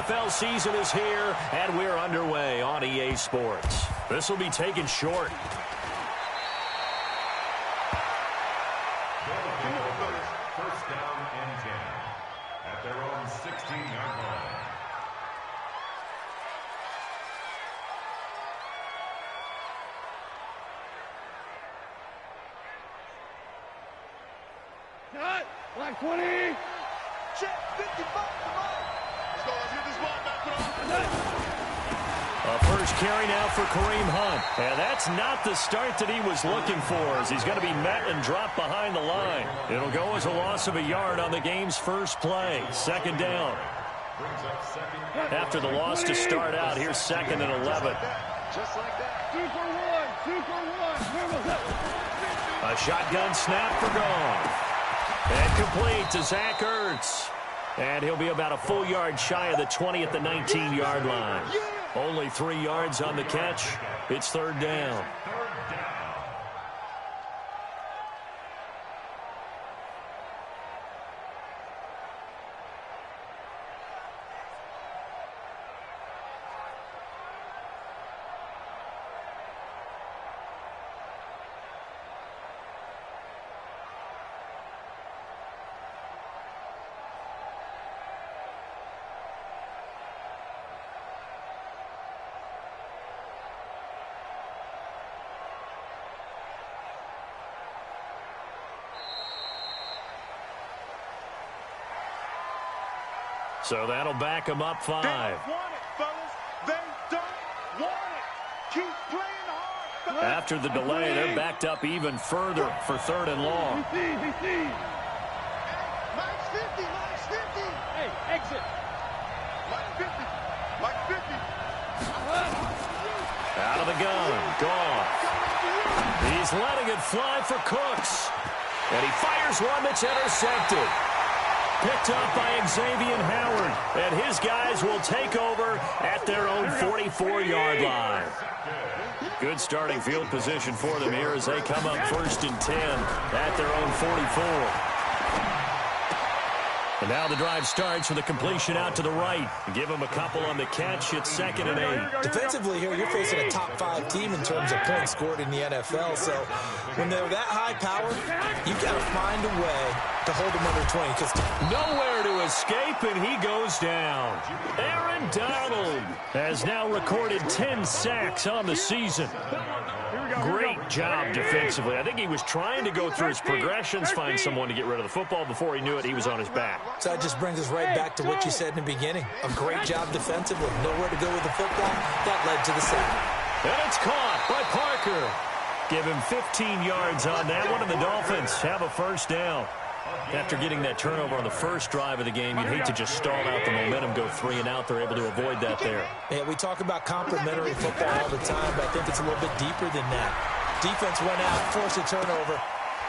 NFL season is here, and we're underway on EA Sports. This will be taken short. First down and 10 at their own 16-yard line. Cut! Black 20! Check 55, come on! Let's go, let's get this ball back, put on. A first carry now for Kareem Hunt. And that's not the start that he was looking for, as he's going to be met and dropped behind the line. It'll go as a loss of a yard on the game's first play. Second down. After the loss to start out, here's second and 11. Just like that. 2 for 1, 2 for 1. A shotgun snap for Goff. And complete to Zach Ertz. And he'll be about a full yard shy of the 20 at the 19-yard line. Only 3 yards on the catch. It's third down. So that'll back him up 5. They don't want it, fellas. They don't want it. Keep playing hard, fellas. After the delay, they're backed up even further for third and long. Minus 50, minus 50. Hey, exit. Minus 50, minus 50. Out of the gun, Goff. He's letting it fly for Cooks. And he fires one that's intercepted. Picked up by Xavier Howard, and his guys will take over at their own 44-yard line. Good starting field position for them here as they come up first and 10 at their own 44. And now the drive starts with a completion out to the right. Give them a couple on the catch. It's second and 8. Defensively here, you're facing a top 5 team in terms of points scored in the NFL. So when they're that high power, you've got to find a way to hold them under 20. Nowhere to escape, and he goes down. Aaron Donald has now recorded 10 sacks on the season. Great job defensively. I think he was trying to go through his progressions, find someone to get rid of the football. Before he knew it, he was on his back. So that just brings us right back to what you said in the beginning. A great job defensively. Nowhere to go with the football. That led to the sack. And it's caught by Parker. Give him 15 yards on that one, and the Dolphins have a first down. After getting that turnover on the first drive of the game, you'd hate to just stall out the momentum, go 3 and out. They're able to avoid that there. Yeah, we talk about complementary football all the time, but I think it's a little bit deeper than that. Defense went out, forced a turnover,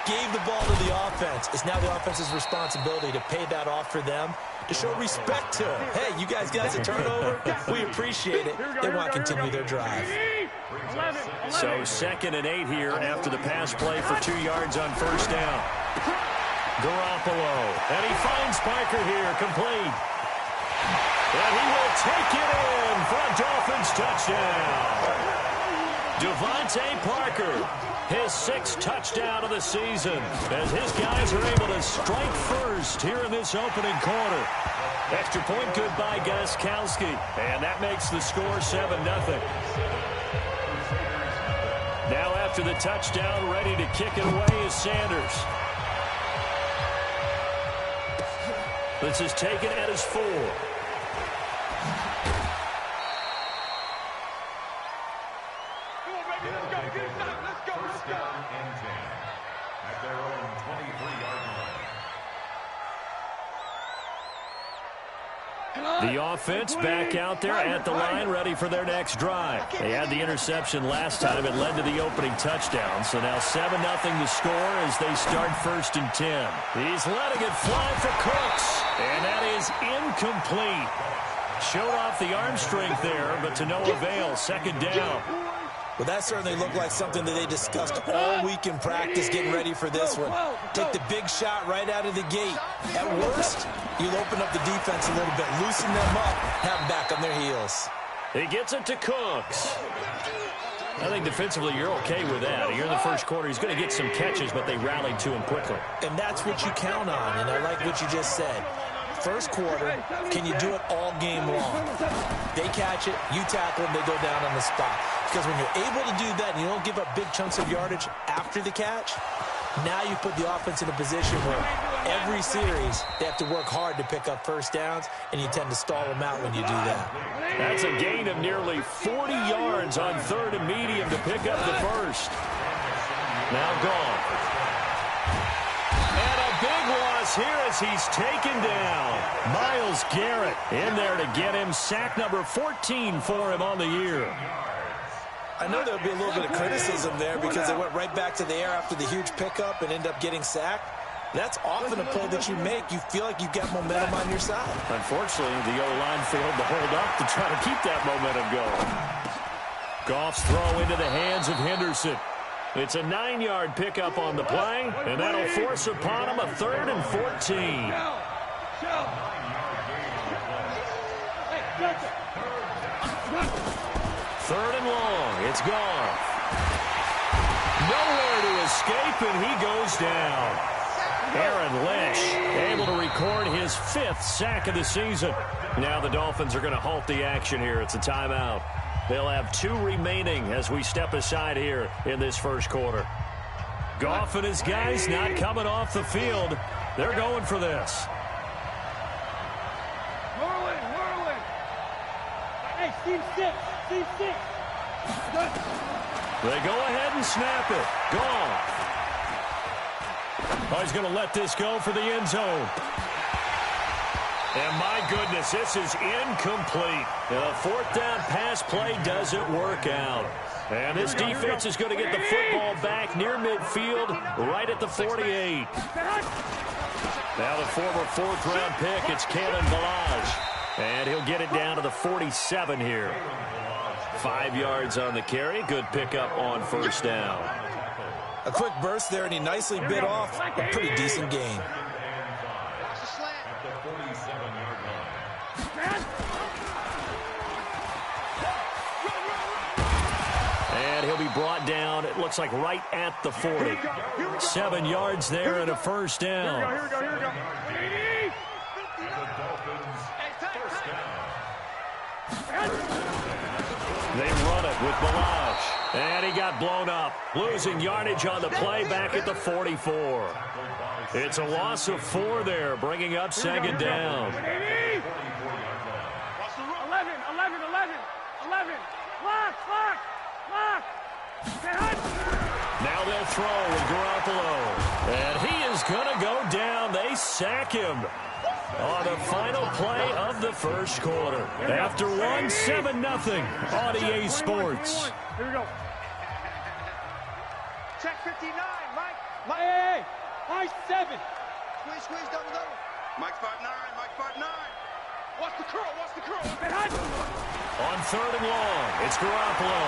gave the ball to the offense. It's now the offense's responsibility to pay that off for them, to show respect to them. Hey, you guys got a turnover. We appreciate it. They want to continue their drive. So second and 8 here after the pass play for 2 yards on first down. Garoppolo, and he finds Parker here, complete. And he will take it in for a Dolphins touchdown. Devontae Parker, his 6th touchdown of the season, as his guys are able to strike first here in this opening quarter. Extra point good by Gostkowski, and that makes the score 7-0. Now after the touchdown, ready to kick it away is Sanders. This is taken at his 4. First down and 10 at their own 23-yard line. The offense back out there at the line, ready for their next drive. They had the interception last time. It led to the opening touchdown. So now 7-0 the score as they start first and 10. He's letting it fly for Cooks. And that is incomplete. Showed off the arm strength there, but to no avail. Second down. Well, that certainly looked like something that they discussed all week in practice, getting ready for this one. Take the big shot right out of the gate. At worst, You'll open up the defense a little bit, loosen them up, have them back on their heels. He gets it to Cooks. I think defensively you're okay with that. You're in the first quarter. He's going to get some catches, but they rallied to him quickly. And that's what you count on, and I like what you just said. First quarter, can you do it all game long? They catch it, you tackle them, they go down on the spot. Because when you're able to do that and you don't give up big chunks of yardage after the catch, now you put the offense in a position where every series they have to work hard to pick up first downs, and you tend to stall them out when you do that. That's a gain of nearly 40 yards on 3rd and medium to pick up the first. Now gone. And a big loss here as he's taken down. Myles Garrett in there to get him. Sack number 14 for him on the year. I know there'll be a little bit of criticism there because they went right back to the air after the huge pickup and end up getting sacked. That's often a play that you make. You feel like you've got momentum on your side. Unfortunately, the O-line failed to hold up to try to keep that momentum going. Goff's throw into the hands of Henderson. It's a 9-yard pickup on the play, and that'll force upon him a 3rd and 14. Third and long. It's gone. Nowhere to escape, and he goes down. Aaron Lynch able to record his 5th sack of the season. Now the Dolphins are going to halt the action here. It's a timeout. They'll have 2 remaining as we step aside here in this first quarter. Goff and his guys not coming off the field. They're going for this. Whirling. Hey, Steve 6. They go ahead and snap it. Gone. Oh, he's going to let this go for the end zone. And my goodness, this is incomplete. The 4th down pass play doesn't work out. And this defense is going to get the football back near midfield, right at the 48. Now the former 4th-round pick, it's Kalen Ballage. And he'll get it down to the 47 here. 5 yards on the carry. Good pickup on first down. A quick burst there, and he nicely bit off a pretty decent gain. And he'll be brought down, it looks like right at the 40. 7 yards there and a first down. Here we go. They run it with Ballage. And he got blown up. Losing yardage on the play back at the 44. It's a loss of 4 there, bringing up 2nd down. 11. Lock. Now they'll throw with Garoppolo. And he is going to go down. They sack him on the final play of the first quarter. After 7-0 on EA Sports. Here we go. Check 59, Mike. Hey, Mike 7. Squeeze, double. Mike 5'9. Watch the curl. On 3rd and long, it's Garoppolo.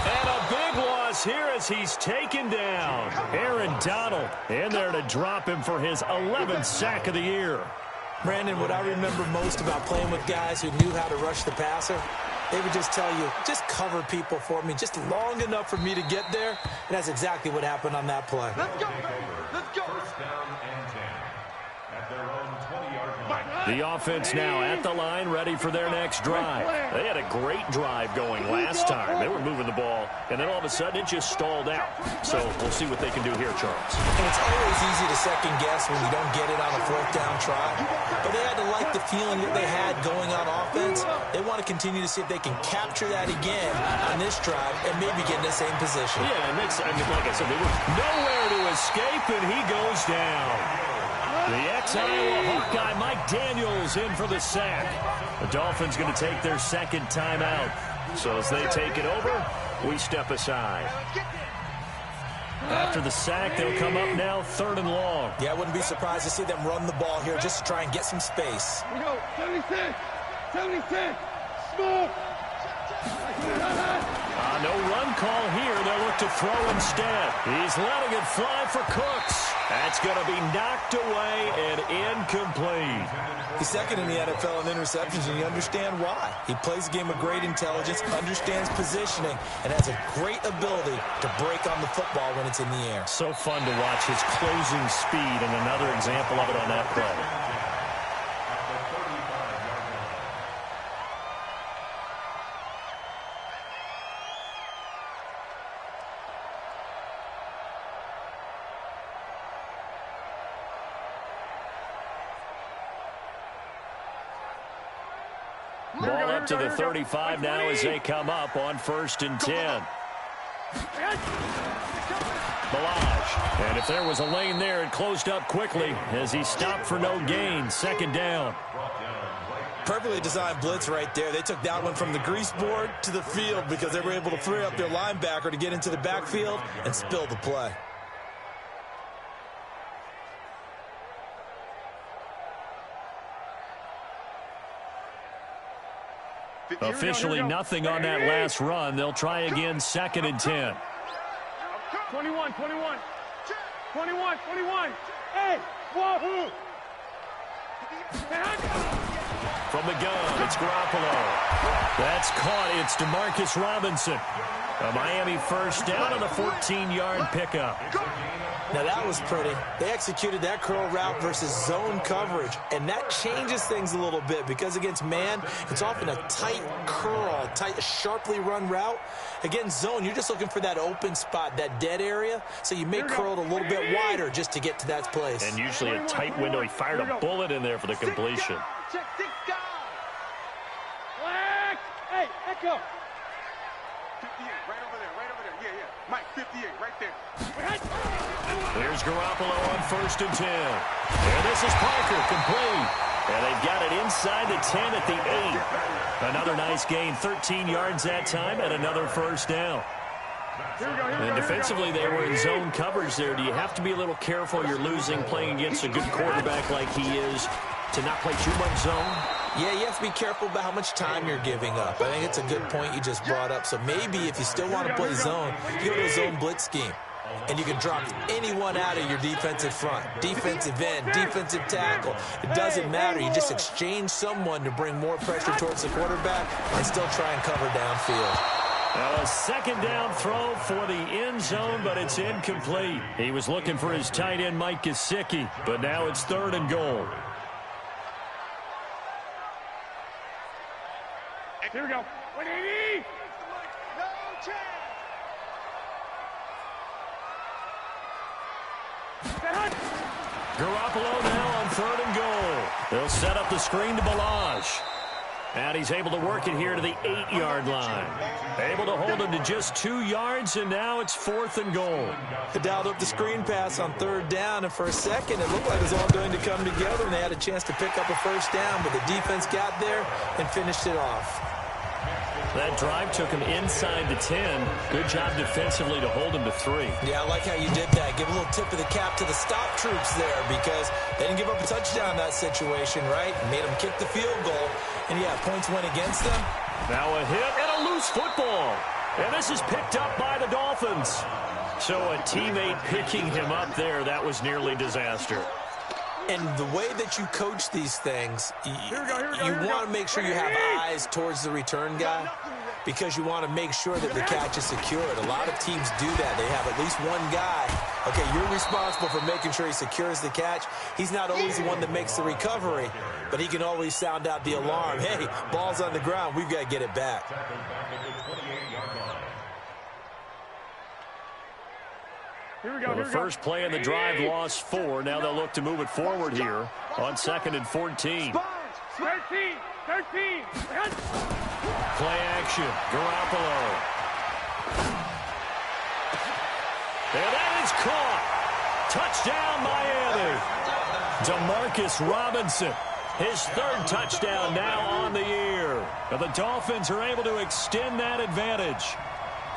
And a big loss here as he's taken down. Aaron Donald in there to drop him for his 11th sack of the year. Brandon, what I remember most about playing with guys who knew how to rush the passer, they would just tell you, just cover people for me, just long enough for me to get there. And that's exactly what happened on that play. Let's go. First down and 10 at their own 20-yard line. The offense now at the line, ready for their next drive. They had a great drive going last time. They were moving the ball, and then all of a sudden it just stalled out. So we'll see what they can do here, Charles. And it's always easy to second guess when you don't get it on a 4th down try. But they had to like the feeling that they had going on offense. They want to continue to see if they can capture that again on this drive and maybe get in the same position. Yeah, and that's, like I said, they were nowhere to escape, and he goes down. The ex-Iowa Hawkeye Mike Daniels in for the sack. The Dolphins going to take their 2nd timeout. So as they take it over, we step aside. After the sack, they'll come up now 3rd and long. Yeah, I wouldn't be surprised to see them run the ball here just to try and get some space. Here we go. 76. Smoke. No run call here. They'll look to throw instead. He's letting it fly for Cooks. That's going to be knocked away and incomplete. He's second in the NFL in interceptions, and you understand why. He plays a game of great intelligence, understands positioning, and has a great ability to break on the football when it's in the air. So fun to watch his closing speed, and another example of it on that play. Ball up to the 35 now as they come up on 1st and 10. Balaj. And if there was a lane there, it closed up quickly as he stopped for no gain. 2nd down. Perfectly designed blitz right there. They took that one from the grease board to the field because they were able to free up their linebacker to get into the backfield and spill the play. Officially nothing on that last run. They'll try again 2nd and 10. 21. Hey, wahoo! From the gun, it's Garoppolo. That's caught. It's Demarcus Robinson. A Miami 1st down on a 14-yard pickup. Now that was pretty. They executed that curl route versus zone coverage, and that changes things a little bit because against man, it's often a tight curl, tight, sharply run route. Against zone, you're just looking for that open spot, that dead area, so you may curl it a little bit wider just to get to that place. And usually a tight window. He fired a bullet in there for the completion. Check 6 guys. Black. Hey, echo. 58, right over there. Yeah. Mike, 58, right there. Here's Garoppolo on 1st and 10. And this is Parker, complete. And they've got it inside the 10 at the 8. Another nice gain, 13 yards that time, and another 1st down. And defensively, they were in zone coverage there. Do you have to be a little careful? You're losing playing against a good quarterback like he is to not play too much zone? Yeah, you have to be careful about how much time you're giving up. I think it's a good point you just brought up. So maybe if you still want to play zone, you go to a zone blitz scheme. And you can drop anyone out of your defensive front, defensive end, defensive tackle. It doesn't matter. You just exchange someone to bring more pressure towards the quarterback and still try and cover downfield. Now a 2nd down throw for the end zone, but it's incomplete. He was looking for his tight end, Mike Gesicki, but now it's 3rd and goal. Here we go. 180. No chance. Garoppolo now on 3rd and goal. They'll set up the screen to Balaj. And he's able to work it here to the 8-yard line. Able to hold him to just 2 yards, and now it's 4th and goal. They dialed up the screen pass on 3rd down, and for a second it looked like it was all going to come together, and they had a chance to pick up a 1st down, but the defense got there and finished it off. That drive took him inside the 10. Good job defensively to hold him to 3. Yeah, I like how you did that. Give a little tip of the cap to the stop troops there because they didn't give up a touchdown in that situation, right? Made them kick the field goal. And, yeah, points went against them. Now a hit and a loose football. And this is picked up by the Dolphins. So a teammate picking him up there, that was nearly disaster. And the way that you coach these things, you want to make sure you have eyes towards the return guy because you want to make sure that the catch is secured. A lot of teams do that. They have at least one guy. Okay, you're responsible for making sure he secures the catch. He's not always the one that makes the recovery, but he can always sound out the alarm. Hey, ball's on the ground. We've got to get it back. Well, the first play in the drive lost 4. Now they'll look to move it forward here on 2nd and 14. 13. Play action. Garoppolo. And that is caught. Touchdown, Miami. Demarcus Robinson. His 3rd touchdown now on the year. But the Dolphins are able to extend that advantage.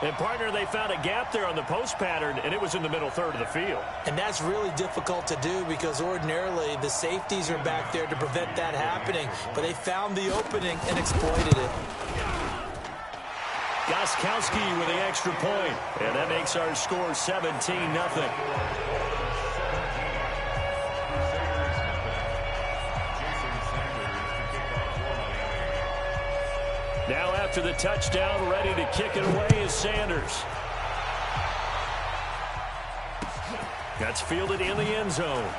And, partner, they found a gap there on the post pattern, and it was in the middle 3rd of the field. And that's really difficult to do because ordinarily the safeties are back there to prevent that happening. But they found the opening and exploited it. Gostkowski with the extra point, and that makes our score 17-0. Now after the touchdown, ready to kick it away is Sanders. That's fielded in the end zone.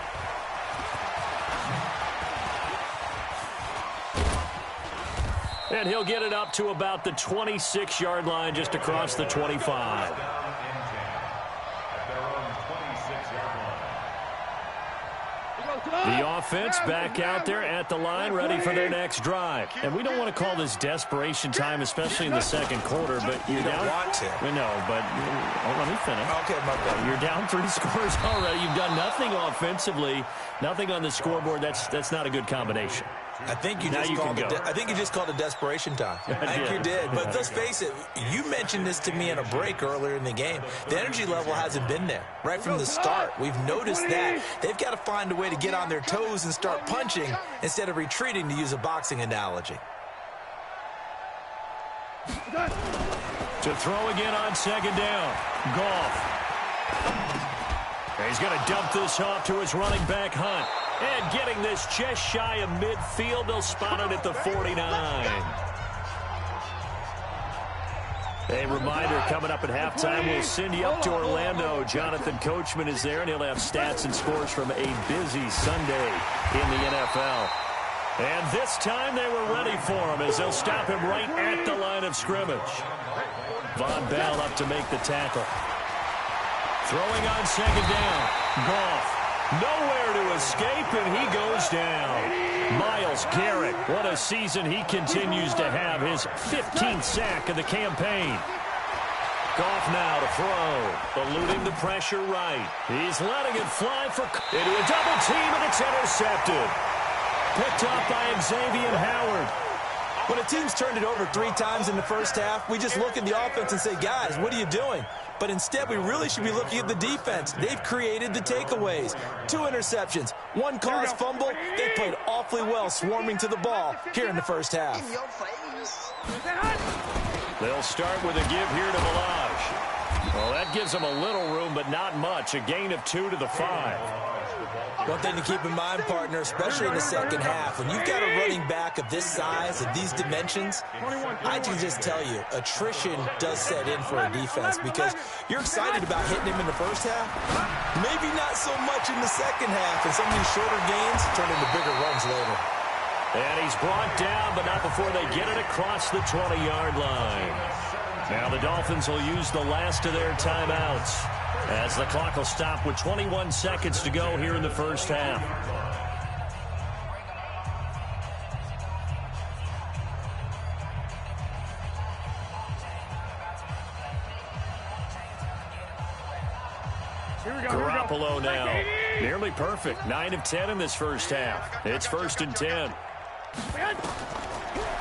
And he'll get it up to about the 26-yard line, just across the 25. The offense back out there at the line, ready for their next drive. And we don't want to call this desperation time, especially in the second quarter, but you're down. Want to. No, but let me finish. Okay, my bad. You're down 3 scores already. You've done nothing offensively, nothing on the scoreboard. That's not a good combination. I think you just called it desperation time. I think you did. But let's face it, you mentioned this to me in a break earlier in the game. The energy level hasn't been there right from the start. We've noticed that. They've got to find a way to get on their toes and start punching instead of retreating, to use a boxing analogy. To throw again on second down. Goff. He's going to dump this off to his running back, Hunt. And getting this just shy of midfield, they'll spot it at the 49. A reminder, coming up at halftime, we'll send you up to Orlando. Jonathan Coachman is there, and he'll have stats and scores from a busy Sunday in the NFL. And this time they were ready for him as they'll stop him right at the line of scrimmage. Von Bell up to make the tackle. Throwing on second down. Goff. Nowhere to escape, and he goes down. Myles Garrett, what a season he continues to have. His 15th sack of the campaign. Goff now to throw. Eluding the pressure right. He's letting it fly into a double team, and it's intercepted. Picked up by Xavier Howard. When a team's turned it over 3 times in the first half, we just look at the offense and say, guys, what are you doing? But instead, we really should be looking at the defense. They've created the takeaways. 2 interceptions, 1 caused fumble. They played awfully well swarming to the ball here in the first half. They'll start with a give here to Ballage. Well, that gives them a little room, but not much. A gain of 2 to the 5. One thing to keep in mind, partner, especially in the second half, when you've got a running back of this size, of these dimensions, I can just tell you, attrition does set in for a defense because you're excited about hitting him in the first half, maybe not so much in the second half, and some of these shorter gains turn into bigger runs later. And he's brought down, but not before they get it across the 20-yard line. Now the Dolphins will use the last of their timeouts, as the clock will stop with 21 seconds to go here in the first half. Garoppolo now. Nearly perfect. 9 of 10 in this first half. It's 1st and 10.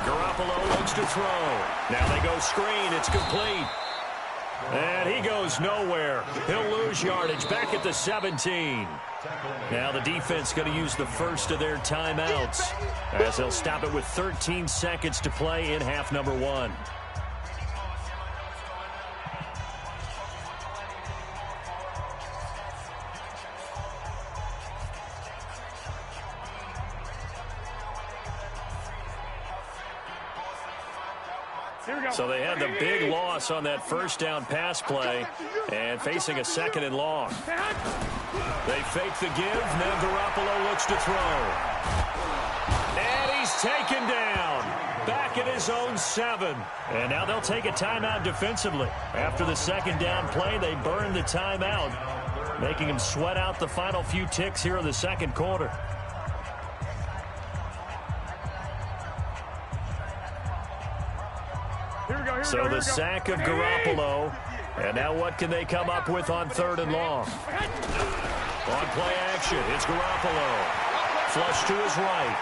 Garoppolo looks to throw. Now they go screen. It's complete. And he goes nowhere. He'll lose yardage back at the 17. Now the defense going to use the first of their timeouts, as they'll stop it with 13 seconds to play in half number 1. So they had the big loss on that first down pass play and facing a 2nd and long. They fake the give. Now Garoppolo looks to throw. And he's taken down. Back at his own 7. And now they'll take a timeout defensively. After the 2nd down play, they burn the timeout, making him sweat out the final few ticks here in the second quarter. So the sack of Garoppolo. And now what can they come up with on 3rd and long? On play action, it's Garoppolo. Flush to his right.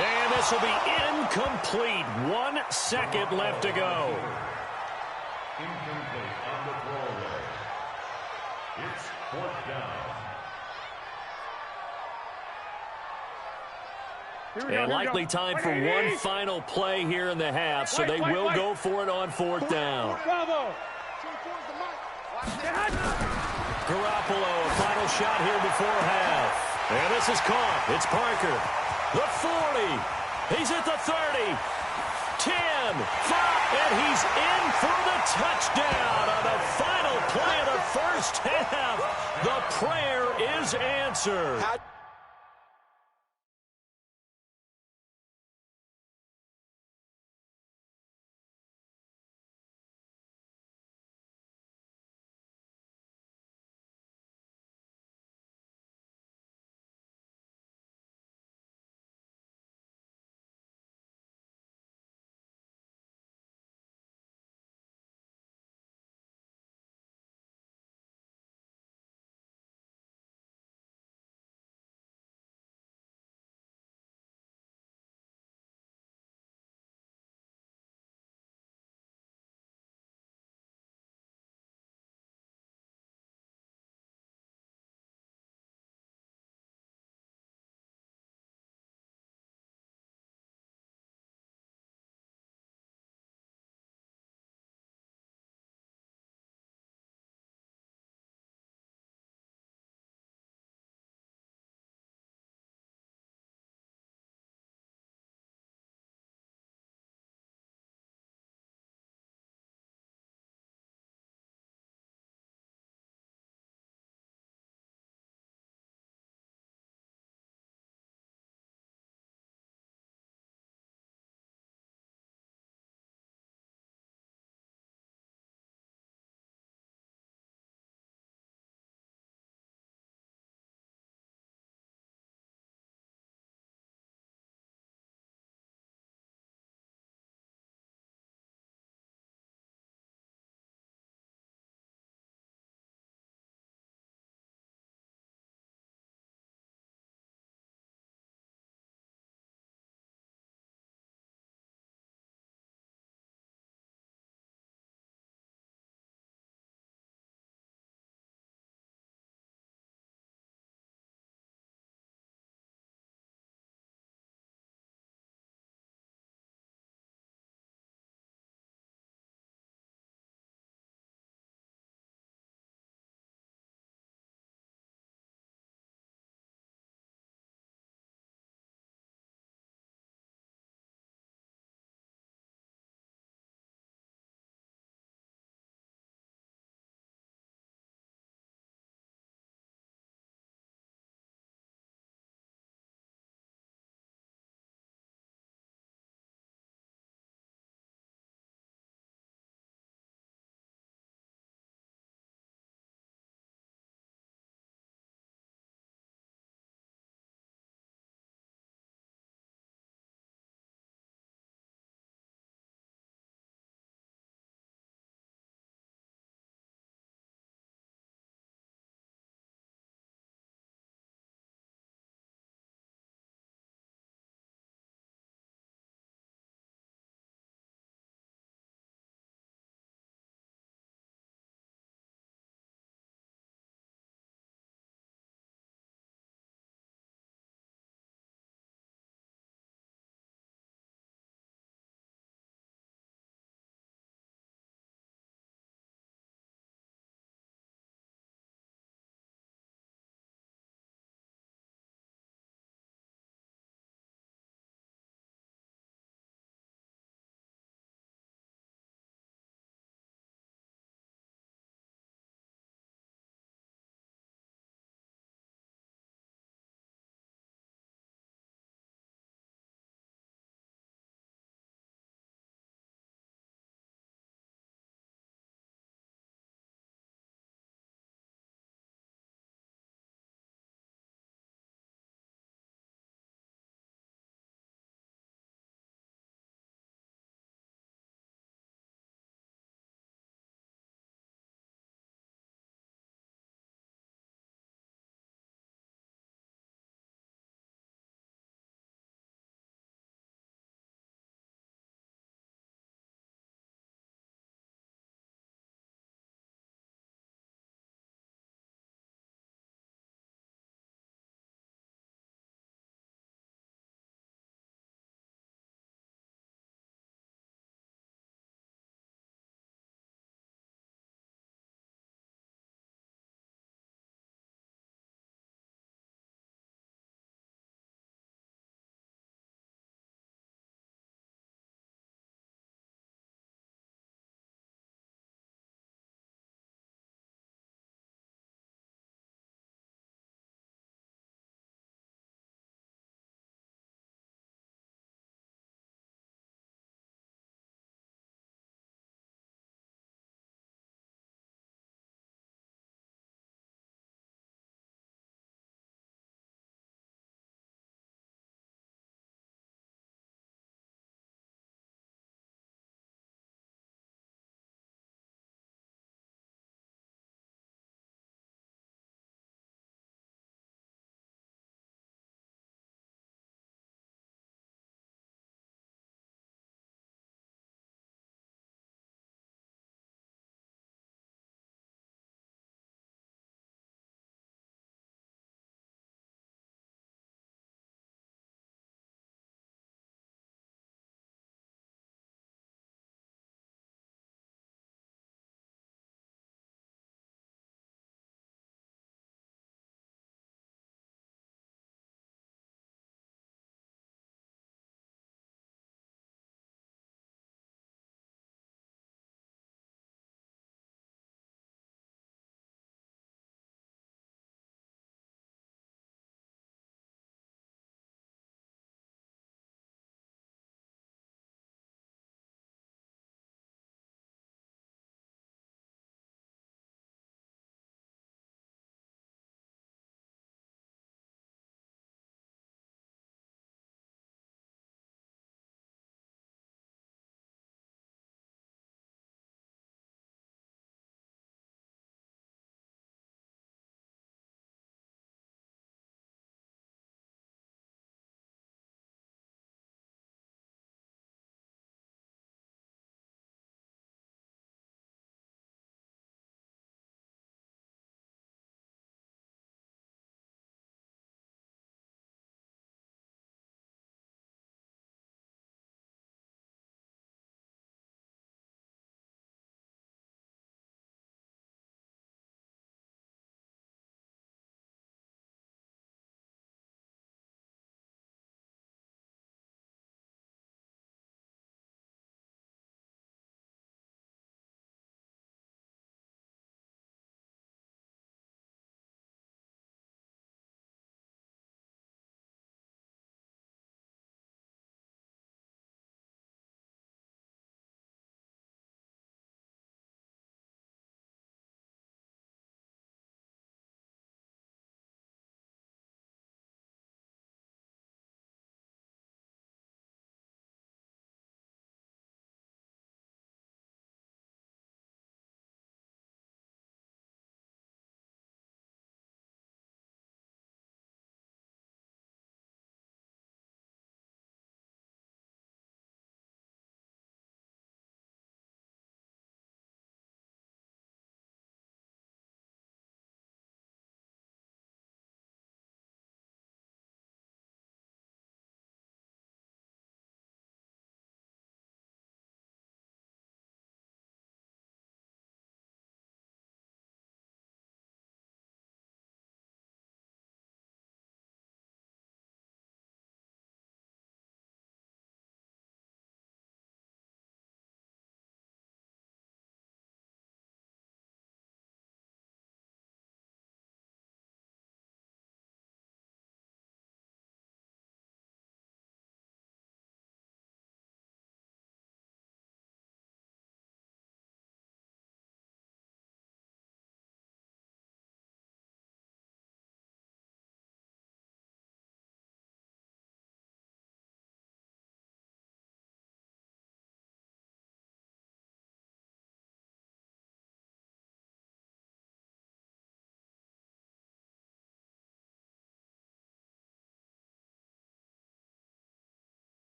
And this will be incomplete. 1 second left to go. Incomplete on the throwaway. It's 4th down. And likely time for one final play here in the half, so they will go for it on 4th down. Bravo. Garoppolo, a final shot here before half. And this is caught. It's Parker. The 40. He's at the 30. 10, 5, and he's in for the touchdown on the final play of the first half. The prayer is answered.